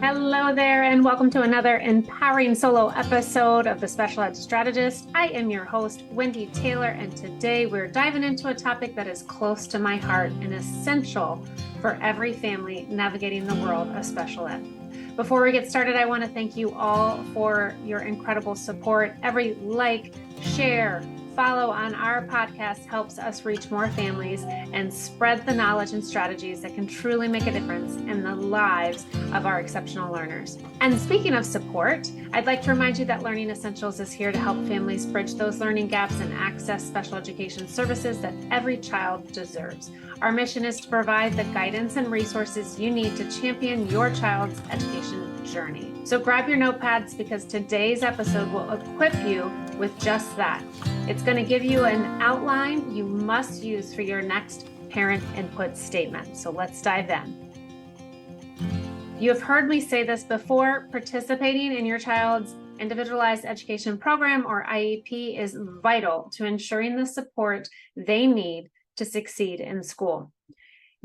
Hello there, and welcome to another empowering solo episode of the Special Ed Strategist. I am your host, Wendy Taylor, and today we're diving into a topic that is close to my heart and essential for every family navigating the world of special ed. Before we get started, I want to thank you all for your incredible support. Every like, share, follow on our podcast helps us reach more families and spread the knowledge and strategies that can truly make a difference in the lives of our exceptional learners. And speaking of support, I'd like to remind you that Learning Essentials is here to help families bridge those learning gaps and access special education services that every child deserves. Our mission is to provide the guidance and resources you need to champion your child's education journey. So grab your notepads because today's episode will equip you with just that. It's going to give you an outline you must use for your next parent input statement. So let's dive in. You have heard me say this before, participating in your child's individualized education program or IEP is vital to ensuring the support they need to succeed in school.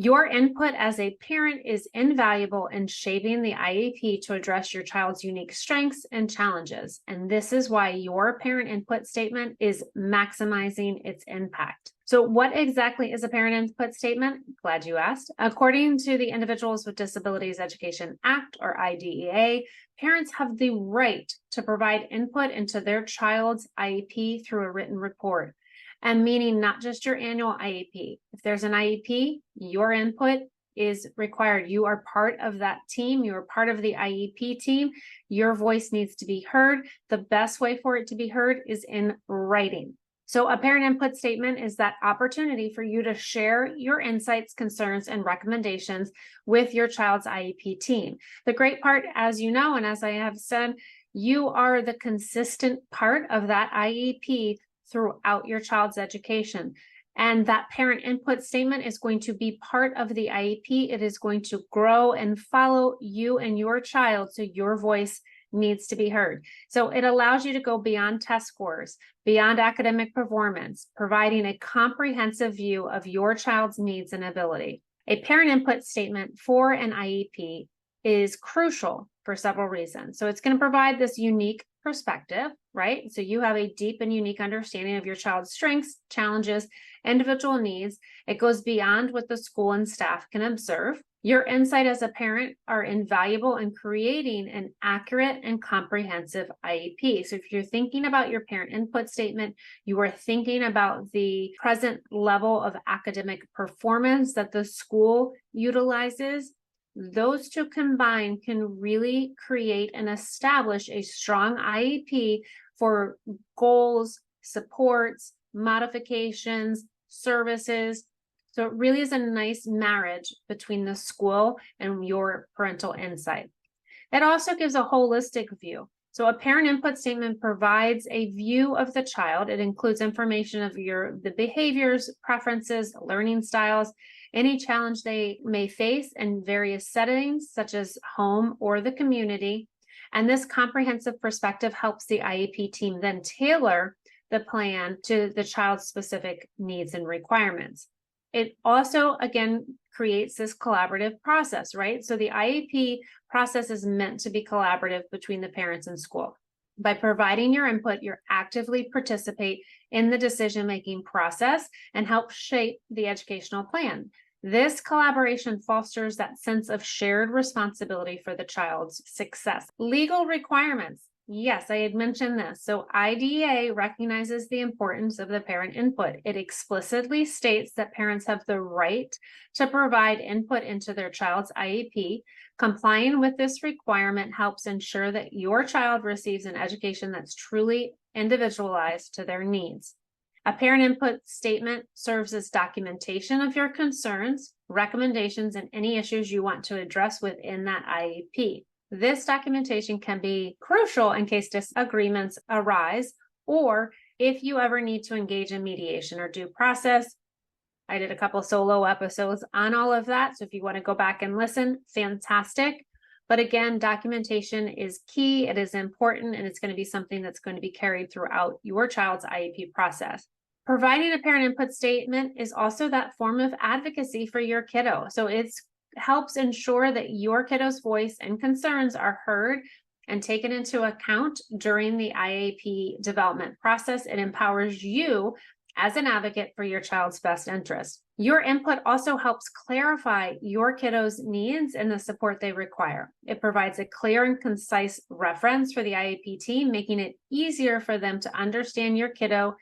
Your input as a parent is invaluable in shaping the IEP to address your child's unique strengths and challenges. And this is why your parent input statement is maximizing its impact. So what exactly is a parent input statement? Glad you asked. According to the Individuals with Disabilities Education Act, or IDEA, parents have the right to provide input into their child's IEP through a written report. And meaning not just your annual IEP. If there's an IEP, your input is required. You are part of that team. You are part of the IEP team. Your voice needs to be heard. The best way for it to be heard is in writing. So a parent input statement is that opportunity for you to share your insights, concerns, and recommendations with your child's IEP team. The great part, as you know, and as I have said, you are the consistent part of that IEP throughout your child's education. And that parent input statement is going to be part of the IEP. It is going to grow and follow you and your child, so your voice needs to be heard. So it allows you to go beyond test scores, beyond academic performance, providing a comprehensive view of your child's needs and ability. A parent input statement for an IEP is crucial for several reasons. So it's going to provide this unique perspective, right? So you have a deep and unique understanding of your child's strengths, challenges, individual needs. It goes beyond what the school and staff can observe. Your insight as a parent are invaluable in creating an accurate and comprehensive IEP. So if you're thinking about your parent input statement, you are thinking about the present level of academic performance that the school utilizes. Those two combined can really create and establish a strong IEP for goals, supports, modifications, services. So it really is a nice marriage between the school and your parental insight. It also gives a holistic view. So a parent input statement provides a view of the child. It includes information of the behaviors, preferences, learning styles, any challenge they may face in various settings, such as home or the community. And this comprehensive perspective helps the IEP team then tailor the plan to the child's specific needs and requirements. It also, again, creates this collaborative process, right? So the IEP process is meant to be collaborative between the parents and school. By providing your input, you actively participate in the decision-making process and help shape the educational plan. This collaboration fosters that sense of shared responsibility for the child's success. Legal requirements. Yes, I had mentioned this. So IDEA recognizes the importance of the parent input. It explicitly states that parents have the right to provide input into their child's IEP. Complying with this requirement helps ensure that your child receives an education that's truly individualized to their needs. A parent input statement serves as documentation of your concerns, recommendations, and any issues you want to address within that IEP. This documentation can be crucial in case disagreements arise, or if you ever need to engage in mediation or due process. I did a couple solo episodes on all of that, so if you want to go back and listen, fantastic. But again, documentation is key, it is important, and it's going to be something that's going to be carried throughout your child's IEP process. Providing a parent input statement is also that form of advocacy for your kiddo. So it's helps ensure that your kiddo's voice and concerns are heard and taken into account during the IEP development process. It empowers you as an advocate for your child's best interest. Your input also helps clarify your kiddo's needs and the support they require. It provides a clear and concise reference for the IEP team, making it easier for them to understand your kiddo,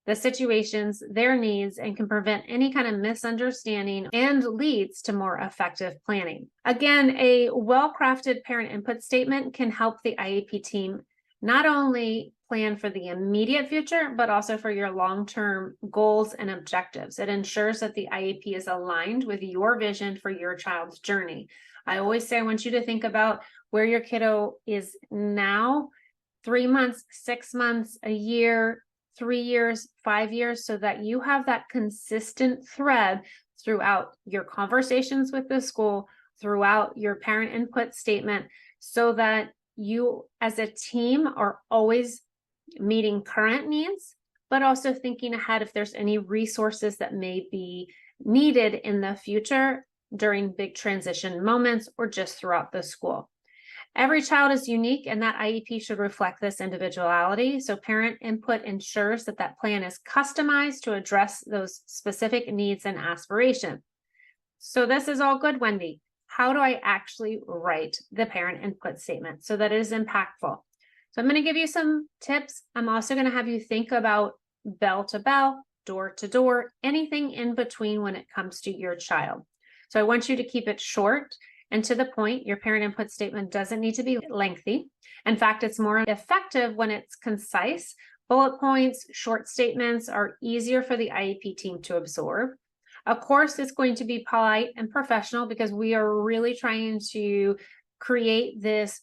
the situations, their needs, and can prevent any kind of misunderstanding and leads to more effective planning. Again, a well-crafted parent input statement can help the IEP team not only plan for the immediate future, but also for your long-term goals and objectives. It ensures that the IEP is aligned with your vision for your child's journey. I always say I want you to think about where your kiddo is now, 3 months, 6 months, a year, 3 years, 5 years, so that you have that consistent thread throughout your conversations with the school, throughout your parent input statement, so that you as a team are always meeting current needs, but also thinking ahead if there's any resources that may be needed in the future during big transition moments or just throughout the school. Every child is unique, and that IEP should reflect this individuality. So parent input ensures that that plan is customized to address those specific needs and aspirations. So this is all good, Wendy. How do I actually write the parent input statement so that it is impactful? So I'm going to give you some tips. I'm also going to have you think about bell to bell, door to door, anything in between when it comes to your child. So I want you to keep it short and to the point. Your parent input statement doesn't need to be lengthy. In fact, it's more effective when it's concise. Bullet points, short statements are easier for the IEP team to absorb. Of course, it's going to be polite and professional because we are really trying to create this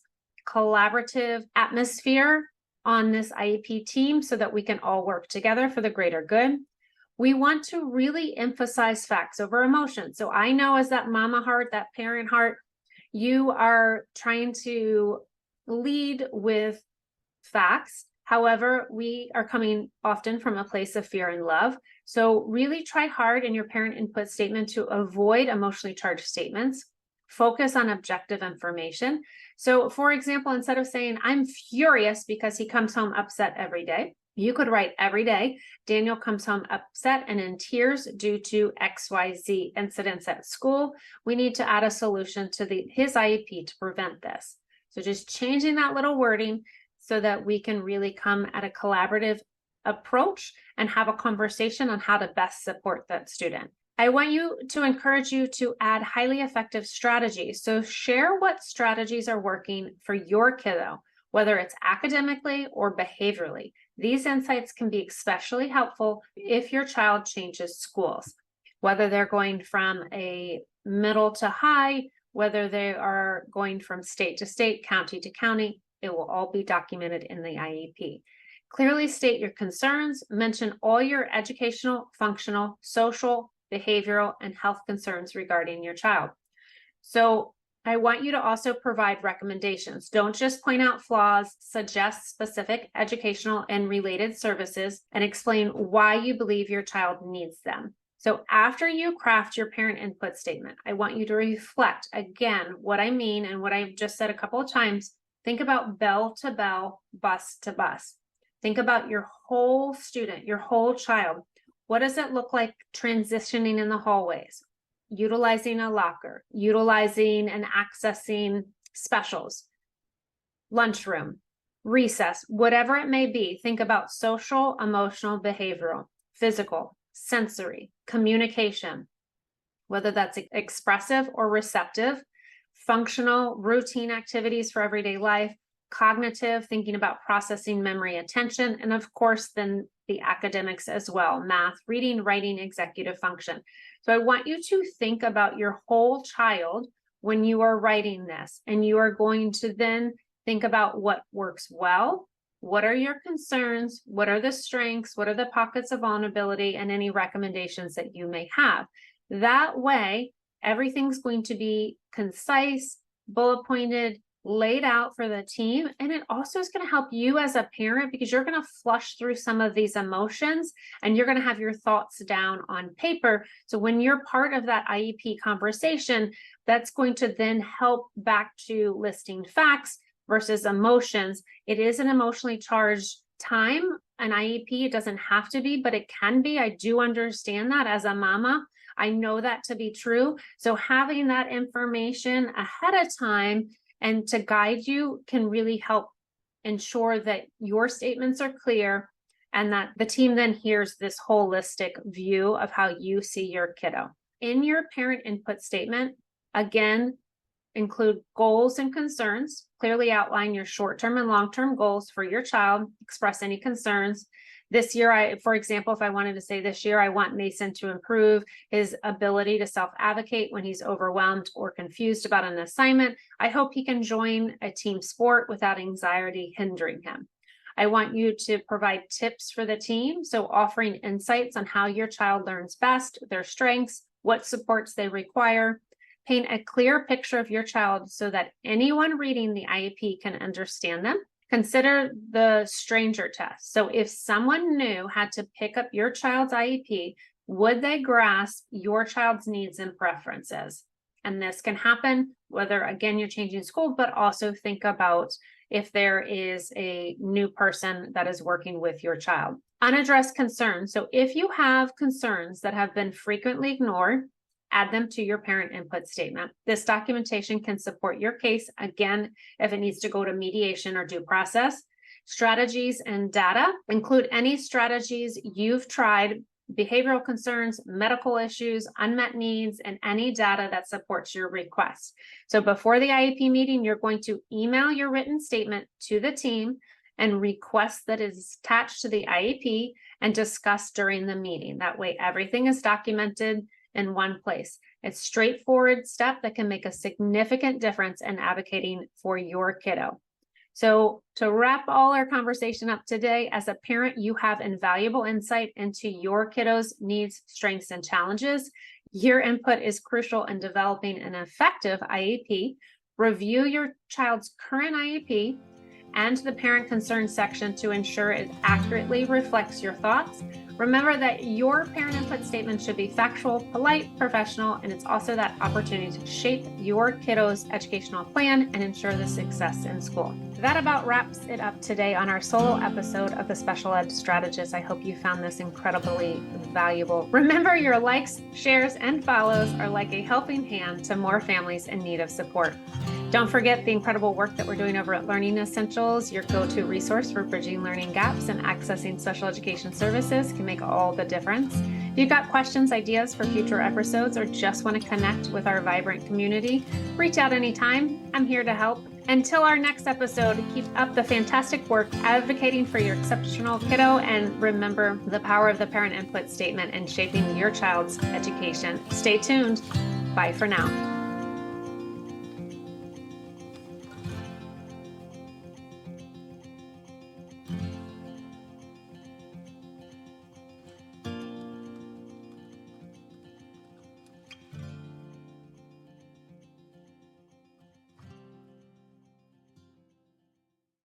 collaborative atmosphere on this IEP team so that we can all work together for the greater good. We want to really emphasize facts over emotion. So I know as that mama heart, that parent heart, you are trying to lead with facts. However, we are coming often from a place of fear and love. So really try hard in your parent input statement to avoid emotionally charged statements. Focus on objective information. So for example, instead of saying, I'm furious because he comes home upset every day, you could write every day, Daniel comes home upset and in tears due to XYZ incidents at school. We need to add a solution to his IEP to prevent this. So just changing that little wording so that we can really come at a collaborative approach and have a conversation on how to best support that student. I want to encourage you to add highly effective strategies. So share what strategies are working for your kiddo, whether it's academically or behaviorally. These insights can be especially helpful if your child changes schools, whether they're going from a middle to high, whether they are going from state to state, county to county. It will all be documented in the IEP. Clearly state your concerns, mention all your educational, functional, social, behavioral, and health concerns regarding your child. So I want you to also provide recommendations. Don't just point out flaws, suggest specific educational and related services, and explain why you believe your child needs them. So after you craft your parent input statement, I want you to reflect again what I mean and what I've just said a couple of times. Think about bell to bell, bus to bus. Think about your whole student, your whole child. What does it look like transitioning in the hallways? Utilizing a locker, utilizing and accessing specials, lunchroom, recess, whatever it may be. Think about social, emotional, behavioral, physical, sensory, communication, whether that's expressive or receptive, functional, routine activities for everyday life, cognitive, thinking about processing, memory, attention, and of course, then the academics as well, math, reading, writing, executive function. So I want you to think about your whole child when you are writing this, and you are going to then think about what works well, what are your concerns, what are the strengths, what are the pockets of vulnerability, and any recommendations that you may have. That way, everything's going to be concise, bullet pointed, laid out for the team. And it also is going to help you as a parent because you're going to flush through some of these emotions and you're going to have your thoughts down on paper. So when you're part of that IEP conversation, that's going to then help back to listing facts versus emotions. It is an emotionally charged time, an IEP. It doesn't have to be, but it can be. I do understand that as a mama. I know that to be true. So having that information ahead of time and to guide you can really help ensure that your statements are clear and that the team then hears this holistic view of how you see your kiddo. In your parent input statement, again, include goals and concerns. Clearly outline your short-term and long-term goals for your child. Express any concerns. This year, for example, if I wanted to say this year, I want Mason to improve his ability to self-advocate when he's overwhelmed or confused about an assignment. I hope he can join a team sport without anxiety hindering him. I want you to provide tips for the team. So offering insights on how your child learns best, their strengths, what supports they require. Paint a clear picture of your child so that anyone reading the IEP can understand them. Consider the stranger test. So if someone new had to pick up your child's IEP, would they grasp your child's needs and preferences? And this can happen whether, again, you're changing school, but also think about if there is a new person that is working with your child. Unaddressed concerns. So if you have concerns that have been frequently ignored, add them to your parent input statement. This documentation can support your case, again, if it needs to go to mediation or due process. Strategies and data include any strategies you've tried, behavioral concerns, medical issues, unmet needs, and any data that supports your request. So before the IEP meeting, you're going to email your written statement to the team and request that is attached to the IEP and discuss during the meeting. That way, everything is documented in one place. It's a straightforward step that can make a significant difference in advocating for your kiddo. So to wrap all our conversation up today, as a parent, you have invaluable insight into your kiddo's needs, strengths, and challenges. Your input is crucial in developing an effective IEP. Review your child's current IEP and the parent concern section to ensure it accurately reflects your thoughts. Remember that your parent input statement should be factual, polite, professional, and it's also that opportunity to shape your kiddo's educational plan and ensure the success in school. That about wraps it up today on our solo episode of the Special Ed Strategist. I hope you found this incredibly valuable. Remember, your likes, shares, and follows are like a helping hand to more families in need of support. Don't forget the incredible work that we're doing over at Learning Essentials, your go-to resource for bridging learning gaps and accessing special education services can make all the difference. If you've got questions, ideas for future episodes, or just want to connect with our vibrant community, reach out anytime. I'm here to help. Until our next episode, keep up the fantastic work advocating for your exceptional kiddo, and remember the power of the parent input statement in shaping your child's education. Stay tuned. Bye for now.